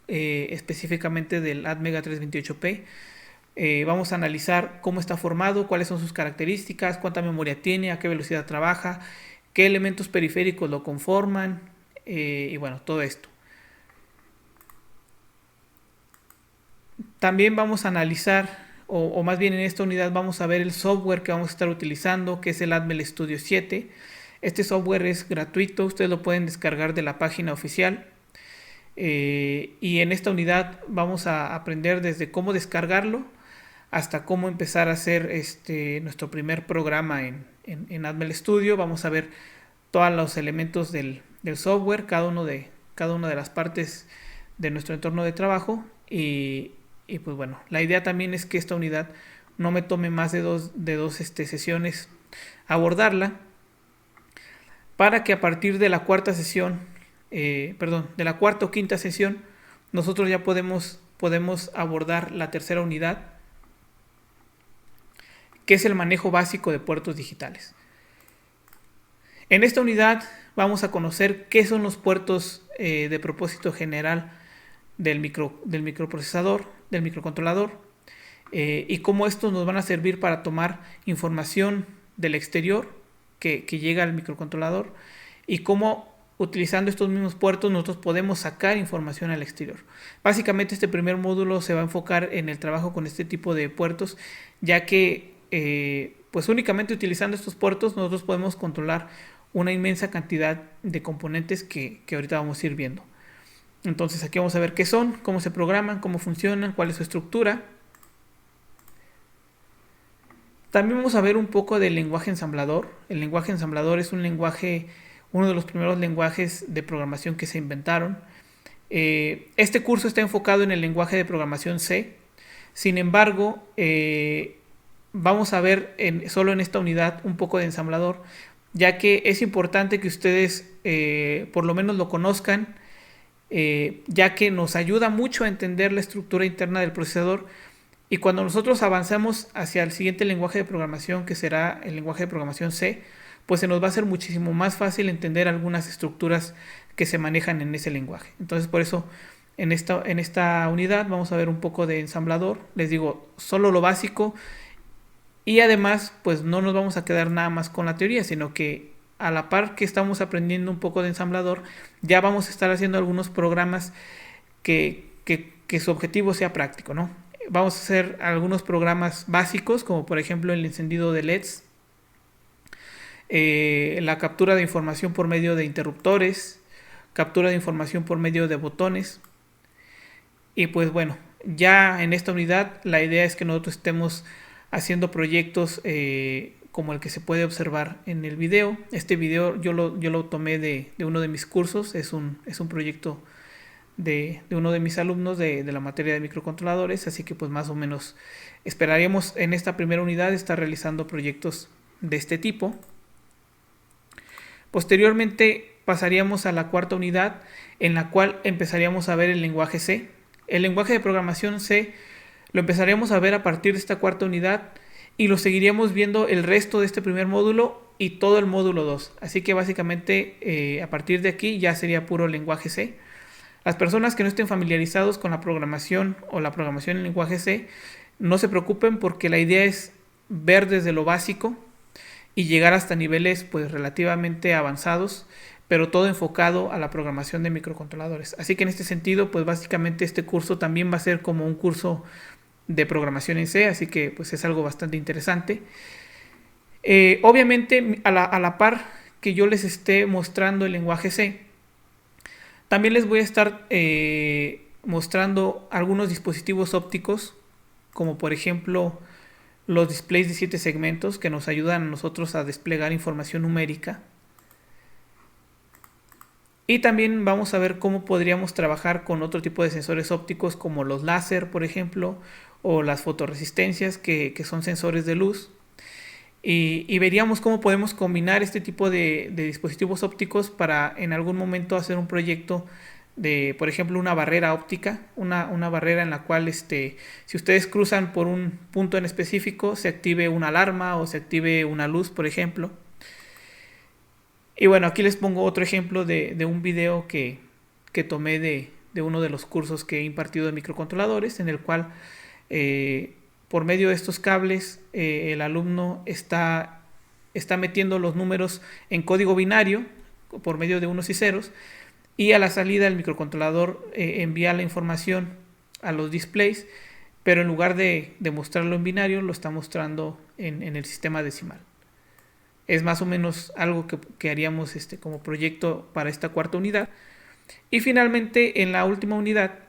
específicamente del ATmega 328P. Vamos a analizar cómo está formado, cuáles son sus características, cuánta memoria tiene, a qué velocidad trabaja, qué elementos periféricos lo conforman, y bueno, todo esto. También vamos a analizar, o más bien en esta unidad vamos a ver el software que vamos a estar utilizando, que es el Atmel Studio 7. Este software es gratuito, ustedes lo pueden descargar de la página oficial. Y en esta unidad vamos a aprender desde cómo descargarlo hasta cómo empezar a hacer nuestro primer programa en Atmel Studio. Vamos a ver todos los elementos del software, cada una de las partes de nuestro entorno de trabajo. Y pues bueno, la idea también es que esta unidad no me tome más de dos sesiones abordarla, para que a partir de la cuarta sesión, de la cuarta o quinta sesión, nosotros ya podemos abordar la tercera unidad, que es el manejo básico de puertos digitales. En esta unidad vamos a conocer qué son los puertos de propósito general del microprocesador, del microcontrolador, y cómo estos nos van a servir para tomar información del exterior que llega al microcontrolador, y cómo utilizando estos mismos puertos nosotros podemos sacar información al exterior. Básicamente este primer módulo se va a enfocar en el trabajo con este tipo de puertos, ya que pues únicamente utilizando estos puertos nosotros podemos controlar una inmensa cantidad de componentes que ahorita vamos a ir viendo. Entonces aquí vamos a ver qué son, cómo se programan, cómo funcionan, cuál es su estructura. También vamos a ver un poco del lenguaje ensamblador. El lenguaje ensamblador es uno de los primeros lenguajes de programación que se inventaron. Este curso está enfocado en el lenguaje de programación C. Sin embargo, vamos a ver solo en esta unidad un poco de ensamblador, ya que es importante que ustedes por lo menos lo conozcan, ya que nos ayuda mucho a entender la estructura interna del procesador. Y cuando nosotros avanzamos hacia el siguiente lenguaje de programación, que será el lenguaje de programación C, pues se nos va a hacer muchísimo más fácil entender algunas estructuras que se manejan en ese lenguaje. Entonces por eso en esta unidad vamos a ver un poco de ensamblador. Les digo, solo lo básico, y además pues no nos vamos a quedar nada más con la teoría, sino que a la par que estamos aprendiendo un poco de ensamblador, ya vamos a estar haciendo algunos programas que su objetivo sea práctico, ¿no? Vamos a hacer algunos programas básicos, como por ejemplo el encendido de LEDs, la captura de información por medio de interruptores, captura de información por medio de botones. Y pues bueno, ya en esta unidad la idea es que nosotros estemos haciendo proyectos como el que se puede observar en el video. Este video yo lo tomé de uno de mis cursos, es un proyecto de uno de mis alumnos de la materia de microcontroladores, así que pues más o menos esperaríamos en esta primera unidad estar realizando proyectos de este tipo. Posteriormente pasaríamos a la cuarta unidad, en la cual empezaríamos a ver el lenguaje C. El lenguaje de programación C lo empezaríamos a ver a partir de esta cuarta unidad, y lo seguiríamos viendo el resto de este primer módulo y todo el módulo 2. Así que básicamente a partir de aquí ya sería puro lenguaje C. Las personas que no estén familiarizados con la programación o la programación en lenguaje C, no se preocupen, porque la idea es ver desde lo básico y llegar hasta niveles pues relativamente avanzados, pero todo enfocado a la programación de microcontroladores. Así que en este sentido, pues básicamente este curso también va a ser como un curso de programación en C, así que pues es algo bastante interesante. Obviamente a la par que yo les esté mostrando el lenguaje C, también les voy a estar mostrando algunos dispositivos ópticos, como por ejemplo los displays de 7 segmentos que nos ayudan a nosotros a desplegar información numérica. Y también vamos a ver cómo podríamos trabajar con otro tipo de sensores ópticos como los láser, por ejemplo, o las fotorresistencias, que son sensores de luz. Y veríamos cómo podemos combinar este tipo de dispositivos ópticos para en algún momento hacer un proyecto de, por ejemplo, una barrera óptica, una barrera en la cual si ustedes cruzan por un punto en específico, se active una alarma o se active una luz, por ejemplo. Y bueno, aquí les pongo otro ejemplo de un video que tomé de uno de los cursos que he impartido de microcontroladores, en el cual por medio de estos cables el alumno está metiendo los números en código binario por medio de unos y ceros, y a la salida el microcontrolador envía la información a los displays, pero en lugar de mostrarlo en binario lo está mostrando en el sistema decimal. Es más o menos algo que haríamos como proyecto para esta cuarta unidad. Y finalmente, en la última unidad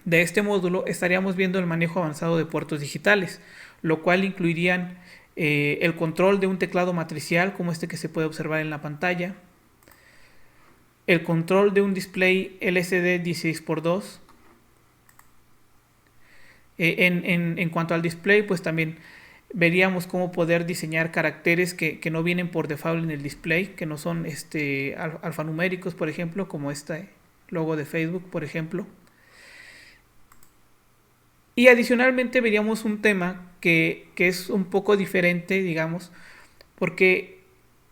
de este módulo estaríamos viendo el manejo avanzado de puertos digitales, lo cual incluirían el control de un teclado matricial como este que se puede observar en la pantalla, el control de un display LCD 16x2. En cuanto al display, pues también veríamos cómo poder diseñar caracteres que no vienen por default en el display, que no son alfanuméricos, por ejemplo, como este logo de Facebook, por ejemplo. Y adicionalmente veríamos un tema que es un poco diferente, digamos, porque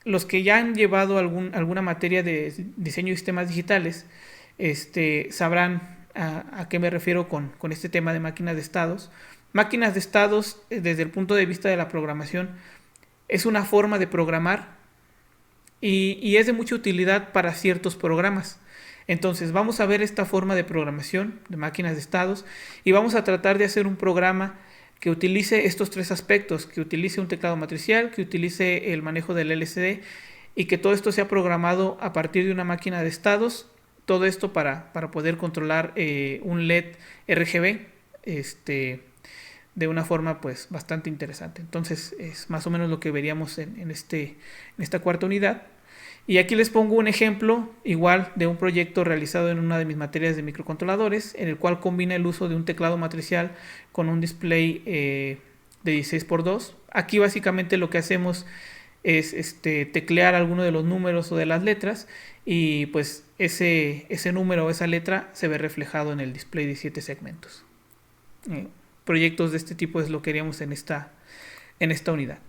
los que ya han llevado alguna materia de diseño de sistemas digitales sabrán a qué me refiero con este tema de máquinas de estados. Máquinas de estados, desde el punto de vista de la programación, es una forma de programar y es de mucha utilidad para ciertos programas. Entonces vamos a ver esta forma de programación de máquinas de estados y vamos a tratar de hacer un programa que utilice estos tres aspectos, que utilice un teclado matricial, que utilice el manejo del LCD y que todo esto sea programado a partir de una máquina de estados. Todo esto para poder controlar un LED RGB de una forma pues bastante interesante. Entonces es más o menos lo que veríamos en esta cuarta unidad. Y aquí les pongo un ejemplo igual de un proyecto realizado en una de mis materias de microcontroladores, en el cual combina el uso de un teclado matricial con un display de 16x2. Aquí básicamente lo que hacemos es teclear alguno de los números o de las letras y pues ese número o esa letra se ve reflejado en el display de 7 segmentos. Proyectos de este tipo es lo que haríamos en esta unidad.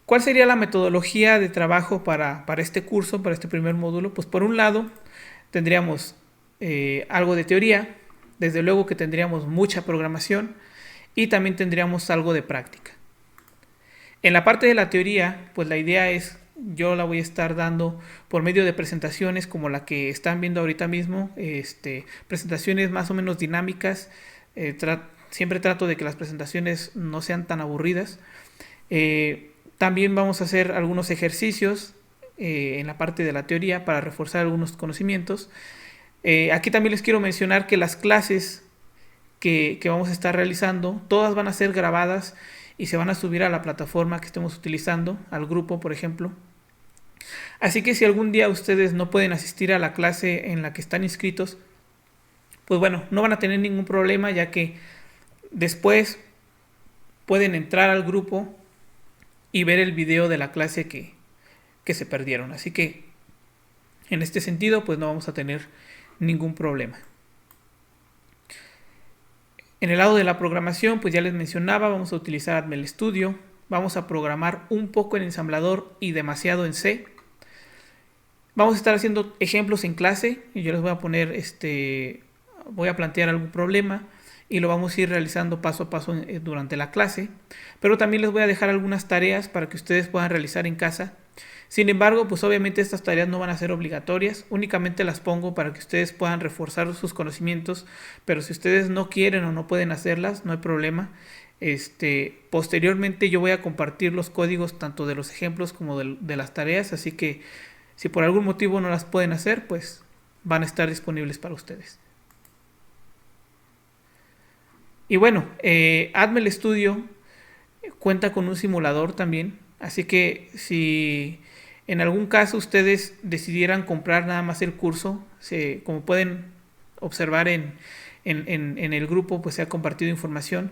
¿Cuál sería la metodología de trabajo para este curso, para este primer módulo? Pues por un lado tendríamos algo de teoría, desde luego que tendríamos mucha programación y también tendríamos algo de práctica. En la parte de la teoría, pues la idea es, yo la voy a estar dando por medio de presentaciones como la que están viendo ahorita mismo, presentaciones más o menos dinámicas. Siempre trato de que las presentaciones no sean tan aburridas. También vamos a hacer algunos ejercicios en la parte de la teoría para reforzar algunos conocimientos. Aquí también les quiero mencionar que las clases que vamos a estar realizando, todas van a ser grabadas y se van a subir a la plataforma que estemos utilizando, al grupo, por ejemplo. Así que si algún día ustedes no pueden asistir a la clase en la que están inscritos, pues bueno, no van a tener ningún problema, ya que después pueden entrar al grupo y ver el video de la clase que se perdieron. Así que en este sentido pues no vamos a tener ningún problema. En el lado de la programación, pues ya les mencionaba, vamos a utilizar Atmel Studio, vamos a programar un poco en ensamblador y demasiado en C. Vamos a estar haciendo ejemplos en clase y yo les voy a poner voy a plantear algún problema y lo vamos a ir realizando paso a paso durante la clase, pero también les voy a dejar algunas tareas para que ustedes puedan realizar en casa Sin embargo, pues obviamente estas tareas no van a ser obligatorias, únicamente las pongo para que ustedes puedan reforzar sus conocimientos, pero si ustedes no quieren o no pueden hacerlas, no hay problema. Posteriormente yo voy a compartir los códigos tanto de los ejemplos como de las tareas, así que si por algún motivo no las pueden hacer, pues van a estar disponibles para ustedes. Y bueno, Atmel Studio cuenta con un simulador también, así que si en algún caso ustedes decidieran comprar nada más el curso, como pueden observar en el grupo, pues se ha compartido información.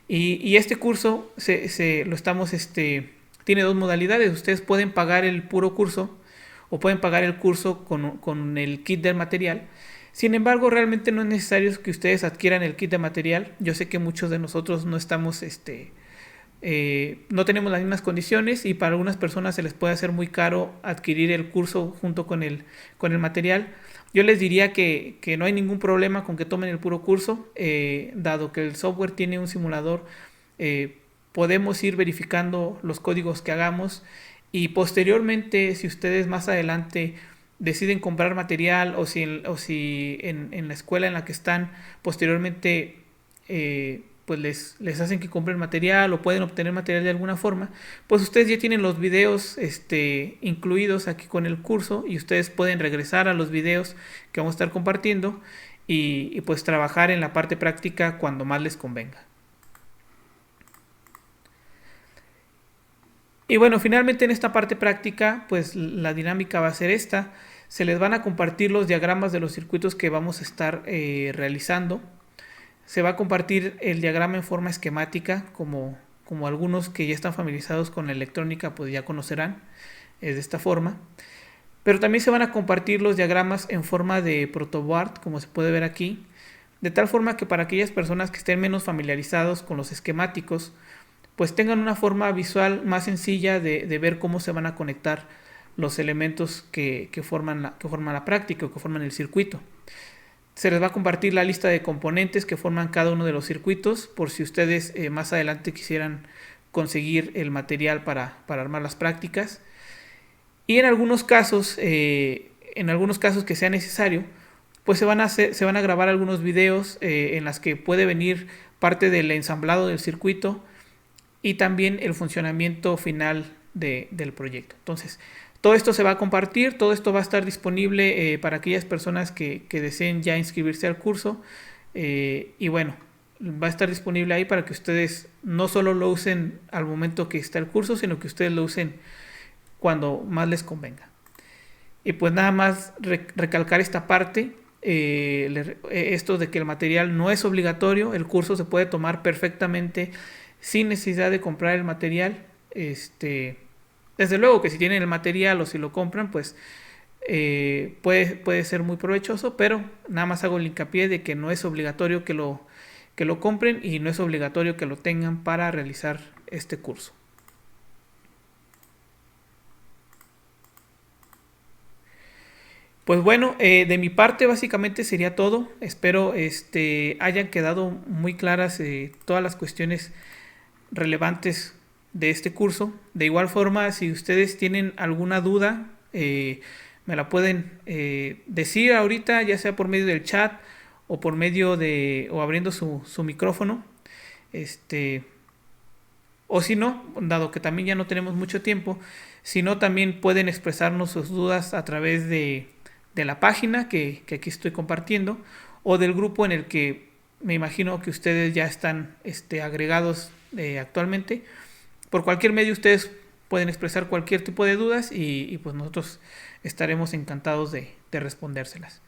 Y este curso lo estamos, tiene dos modalidades. Ustedes pueden pagar el puro curso o pueden pagar el curso con el kit del material. Sin embargo, realmente no es necesario que ustedes adquieran el kit de material. Yo sé que muchos de nosotros no estamos, no tenemos las mismas condiciones y para algunas personas se les puede hacer muy caro adquirir el curso junto con el material. Yo les diría que no hay ningún problema con que tomen el puro curso, dado que el software tiene un simulador, podemos ir verificando los códigos que hagamos y posteriormente, si ustedes más adelante deciden comprar material o si en la escuela en la que están posteriormente pues les hacen que compren material o pueden obtener material de alguna forma, pues ustedes ya tienen los videos incluidos aquí con el curso y ustedes pueden regresar a los videos que vamos a estar compartiendo y pues trabajar en la parte práctica cuando más les convenga. Y bueno, finalmente en esta parte práctica, pues la dinámica va a ser esta. Se les van a compartir los diagramas de los circuitos que vamos a estar realizando. Se va a compartir el diagrama en forma esquemática, como algunos que ya están familiarizados con la electrónica pues ya conocerán, es de esta forma. Pero también se van a compartir los diagramas en forma de protoboard, como se puede ver aquí, de tal forma que para aquellas personas que estén menos familiarizados con los esquemáticos, pues tengan una forma visual más sencilla de ver cómo se van a conectar los elementos que forman la práctica o que forman el circuito. Se les va a compartir la lista de componentes que forman cada uno de los circuitos por si ustedes más adelante quisieran conseguir el material para armar las prácticas. Y en algunos casos que sea necesario, pues se van a grabar algunos videos en las que puede venir parte del ensamblado del circuito y también el funcionamiento final del proyecto. Entonces, todo esto se va a compartir, todo esto va a estar disponible para aquellas personas que deseen ya inscribirse al curso. Y bueno, va a estar disponible ahí para que ustedes no solo lo usen al momento que está el curso, sino que ustedes lo usen cuando más les convenga. Y pues nada más recalcar esta parte, esto de que el material no es obligatorio, el curso se puede tomar perfectamente sin necesidad de comprar el material. Desde luego que si tienen el material o si lo compran, pues puede ser muy provechoso, pero nada más hago el hincapié de que no es obligatorio que lo compren y no es obligatorio que lo tengan para realizar este curso. Pues bueno, de mi parte básicamente sería todo. Espero hayan quedado muy claras todas las cuestiones relevantes de este curso. De igual forma, si ustedes tienen alguna duda, me la pueden decir ahorita, ya sea por medio del chat o por medio o abriendo su micrófono. O si no, dado que también ya no tenemos mucho tiempo, si no, también pueden expresarnos sus dudas a través de la página que aquí estoy compartiendo o del grupo en el que me imagino que ustedes ya están agregados actualmente. Por cualquier medio ustedes pueden expresar cualquier tipo de dudas y pues nosotros estaremos encantados de respondérselas.